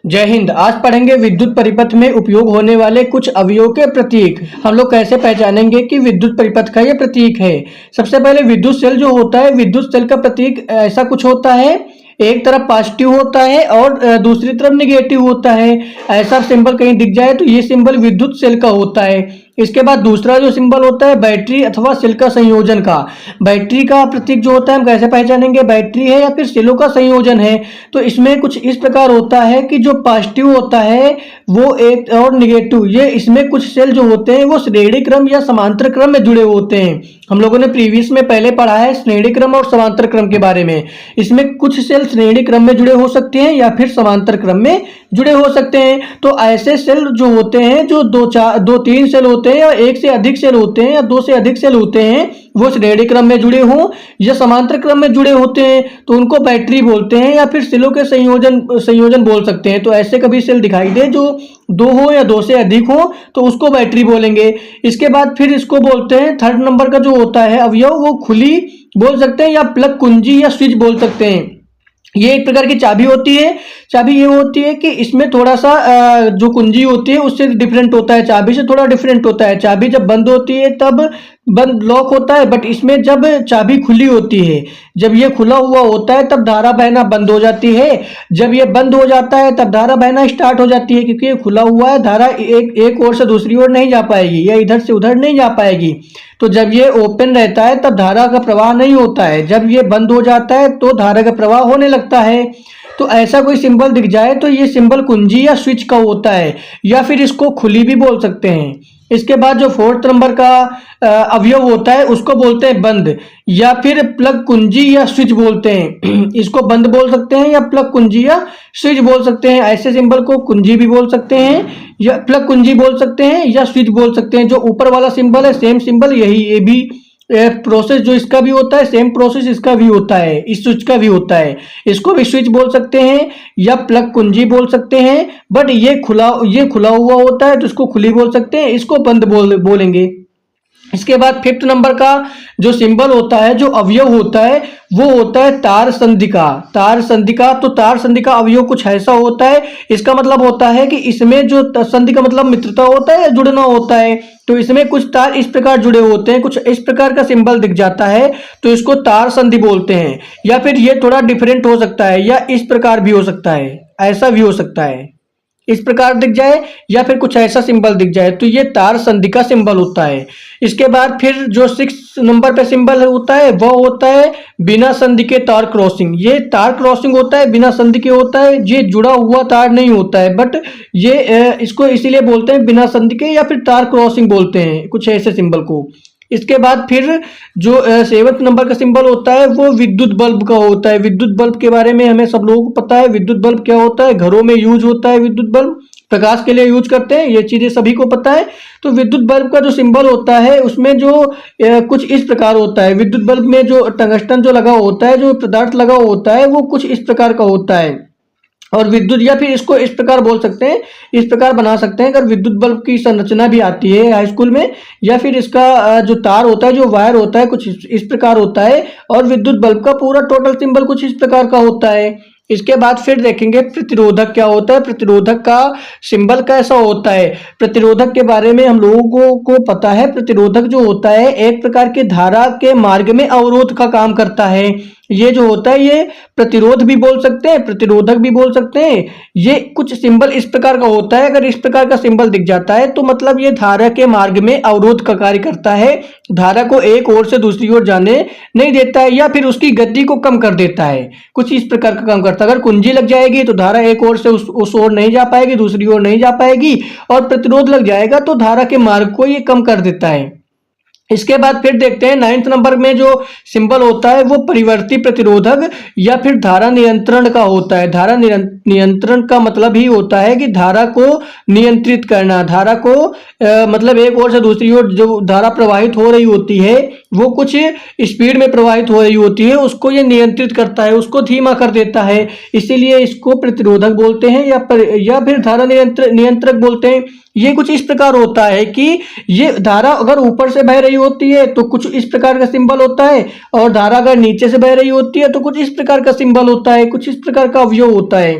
जय हिंद। आज पढ़ेंगे विद्युत परिपथ में उपयोग होने वाले कुछ अवयवों के प्रतीक। हम लोग कैसे पहचानेंगे कि विद्युत परिपथ का ये प्रतीक है। सबसे पहले विद्युत सेल जो होता है, विद्युत सेल का प्रतीक ऐसा कुछ होता है, एक तरफ पॉजिटिव होता है और दूसरी तरफ निगेटिव होता है। ऐसा सिंबल कहीं दिख जाए तो ये सिंबल विद्युत सेल का होता है। इसके बाद दूसरा जो सिंबल होता है बैटरी अथवा सेल का संयोजन का। बैटरी का प्रतीक जो होता है हम कैसे पहचानेंगे बैटरी है या फिर सेलों का संयोजन है। तो इसमें कुछ इस प्रकार होता है कि जो पॉजिटिव होता है वो एक और निगेटिव, ये इसमें कुछ सेल जो होते हैं वो श्रेणी क्रम या समांतर क्रम में जुड़े होते हैं। हम लोगों ने प्रीवियस में पहले पढ़ा है श्रेणी क्रम और समांतर क्रम के बारे में। इसमें कुछ सेल श्रेणी क्रम में जुड़े हो सकते हैं या फिर समांतर क्रम में जुड़े हो सकते हैं। तो ऐसे सेल जो होते हैं जो दो तीन सेल होते हैं या एक से अधिक सेल होते हैं या दो से अधिक सेल होते हैं, वो श्रेणी क्रम में जुड़े हों या समांतर क्रम में जुड़े होते हैं तो उनको बैटरी बोलते हैं या फिर सेलों के संयोजन बोल सकते हैं। तो ऐसे कभी सेल दिखाई दे जो दो हो या दो से अधिक हो तो उसको बैटरी बोलेंगे। इसके बाद फिर इसको बोलते हैं, थर्ड नंबर का जो होता है अवयव, वो खुली बोल सकते हैं या प्लग कुंजी या स्विच बोल सकते हैं। ये एक प्रकार की चाबी होती है। चाबी ये होती है कि इसमें थोड़ा सा जो कुंजी होती है उससे डिफरेंट होता है, चाबी से थोड़ा डिफरेंट होता है। चाबी जब बंद होती है तब बंद लॉक होता है, बट इसमें जब चाबी खुली होती है, जब ये खुला हुआ होता है तब धारा बहना बंद हो जाती है। जब ये बंद हो जाता है तब धारा बहना स्टार्ट हो जाती है, क्योंकि ये खुला हुआ है, धारा एक ओर से दूसरी ओर नहीं जा पाएगी या इधर से उधर नहीं जा पाएगी। तो जब ये ओपन रहता है तब धारा का प्रवाह नहीं होता है, जब ये बंद हो जाता है तो धारा का प्रवाह होने लगता है। तो ऐसा कोई सिंबल दिख जाए तो ये सिंबल कुंजी या स्विच का होता है, या फिर इसको खुली भी बोल सकते हैं। इसके बाद जो फोर्थ नंबर का अवयव होता है उसको बोलते हैं बंद, या फिर प्लग कुंजी या स्विच बोलते हैं। इसको बंद बोल सकते हैं या प्लग कुंजी या स्विच बोल सकते हैं। ऐसे सिंबल को कुंजी भी बोल सकते हैं या प्लग कुंजी बोल सकते हैं या स्विच बोल सकते हैं। जो ऊपर वाला सिंबल है सेम सिंबल यही, ये भी प्रोसेस जो इसका भी होता है सेम प्रोसेस इसका भी होता है, इस स्विच का भी होता है। इसको भी स्विच बोल सकते हैं या प्लग कुंजी बोल सकते हैं, बट ये खुला हुआ होता है तो इसको खुली बोल सकते हैं, इसको बंद बोलेंगे। इसके बाद फिफ्थ नंबर का जो सिंबल होता है, जो अवयव होता है, वो होता है तार संधिका। तार संधिका, तो तार संधिका अवयव कुछ ऐसा होता है, इसका मतलब होता है कि इसमें जो संधि का मतलब मित्रता होता है या जुड़ना होता है। तो इसमें कुछ तार इस प्रकार जुड़े होते हैं, कुछ इस प्रकार का सिंबल दिख जाता है तो इसको तार संधि बोलते हैं। या फिर ये थोड़ा डिफरेंट हो सकता है, या इस प्रकार भी हो सकता है, ऐसा भी हो सकता है, इस प्रकार दिख जाए या फिर कुछ ऐसा सिंबल दिख जाए, तो ये तार संधि का सिंबल होता है। इसके बाद फिर जो 6 नंबर पे सिंबल होता है वो होता है बिना संधि के तार क्रॉसिंग। ये तार क्रॉसिंग होता है, बिना संधि के होता है, ये जुड़ा हुआ तार नहीं होता है, बट ये इसको इसीलिए बोलते हैं बिना संधि के या फिर तार क्रॉसिंग बोलते हैं कुछ ऐसे सिंबल को। इसके बाद फिर जो 7 नंबर का सिंबल होता है वो विद्युत बल्ब का होता है। विद्युत बल्ब के बारे में हमें सब लोगों को पता है, विद्युत बल्ब क्या होता है, घरों में यूज होता है, विद्युत बल्ब प्रकाश के लिए यूज करते हैं, ये चीजें सभी को पता है। तो विद्युत बल्ब का जो सिंबल होता है उसमें जो कुछ इस प्रकार होता है, विद्युत बल्ब में जो टंगस्टन जो लगा होता है, जो पदार्थ लगा होता है, वो कुछ इस प्रकार का होता है। और विद्युत, या फिर इसको इस प्रकार बोल सकते हैं, इस प्रकार बना सकते हैं, अगर विद्युत बल्ब की संरचना भी आती है हाई स्कूल में, या फिर इसका जो तार होता है, जो वायर होता है, कुछ इस प्रकार होता है। और विद्युत बल्ब का पूरा टोटल सिंबल कुछ इस प्रकार का होता है। इसके बाद फिर देखेंगे प्रतिरोधक क्या होता है, प्रतिरोधक का सिंबल कैसा होता है। प्रतिरोधक के बारे में हम लोगों को पता है, प्रतिरोधक जो होता है एक प्रकार के धारा के मार्ग में अवरोध का काम करता है। ये जो होता है ये प्रतिरोध भी बोल सकते हैं, प्रतिरोधक भी बोल सकते हैं। ये कुछ सिंबल इस प्रकार का होता है, अगर इस प्रकार का सिंबल दिख जाता है तो मतलब ये धारा के मार्ग में अवरोध का कार्य करता है, धारा को एक ओर से दूसरी ओर जाने नहीं देता है, या फिर उसकी गति को कम कर देता है, कुछ इस प्रकार का काम करता है। अगर कुंजी लग जाएगी तो धारा एक ओर से उस ओर नहीं जा पाएगी, दूसरी ओर नहीं जा पाएगी, और प्रतिरोध लग जाएगा तो धारा के मार्ग को ये कम कर देता है। इसके बाद फिर देखते हैं 9th नंबर में जो सिंबल होता है वो परिवर्ती प्रतिरोधक या फिर धारा नियंत्रण का होता है। धारा नियंत्रण का मतलब ही होता है कि धारा को नियंत्रित करना। धारा को मतलब एक ओर से दूसरी ओर जो धारा प्रवाहित हो रही होती है वो कुछ स्पीड में प्रवाहित हो रही होती है, उसको ये नियंत्रित करता है, उसको धीमा कर देता है, इसीलिए इसको प्रतिरोधक बोलते हैं या फिर धारा नियंत्रक बोलते हैं। ये कुछ इस प्रकार होता है कि ये धारा अगर ऊपर से बह रही होती है तो कुछ इस प्रकार का सिंबल होता है, और धारा अगर नीचे से बह रही होती है तो कुछ इस प्रकार का सिंबल होता है, कुछ इस प्रकार का अवयव होता है।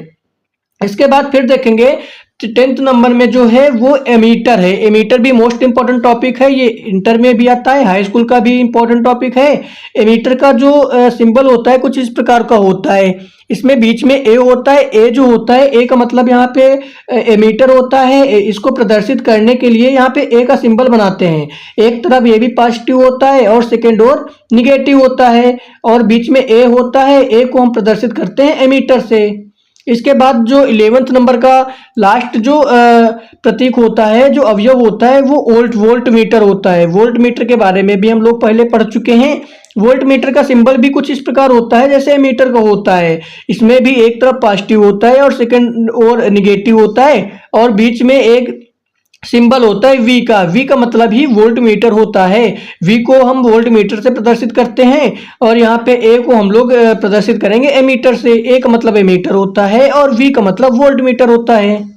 इसके बाद फिर देखेंगे 10th नंबर में जो है वो एमीटर है। एमीटर भी मोस्ट इंपॉर्टेंट टॉपिक है, ये इंटर में भी आता है, हाई स्कूल का भी इंपॉर्टेंट टॉपिक है। एमीटर का जो सिंबल होता है कुछ इस प्रकार का होता है। इसमें बीच में ए होता है। ए जो होता है, ए का मतलब यहाँ पे एमीटर होता है। इसको प्रदर्शित करने के लिए यहाँ पे ए का सिंबल बनाते हैं। एक तरफ ये भी पॉजिटिव होता है और सेकेंड और निगेटिव होता है, और बीच में ए होता है। ए को हम प्रदर्शित करते हैं एमीटर से। इसके बाद जो 11th नंबर का लास्ट जो प्रतीक होता है, जो अवयव होता है, वो वोल्ट मीटर होता है। वोल्ट मीटर के बारे में भी हम लोग पहले पढ़ चुके हैं। वोल्ट मीटर का सिंबल भी कुछ इस प्रकार होता है जैसे मीटर का होता है। इसमें भी एक तरफ पॉजिटिव होता है और सेकंड और निगेटिव होता है, और बीच में एक सिंबल होता है वी का। वी का मतलब ही वोल्ट मीटर होता है। वी को हम वोल्ट मीटर से प्रदर्शित करते हैं, और यहाँ पे ए को हम लोग प्रदर्शित करेंगे एमीटर से। ए का मतलब एमीटर होता है और वी का मतलब वोल्ट मीटर होता है।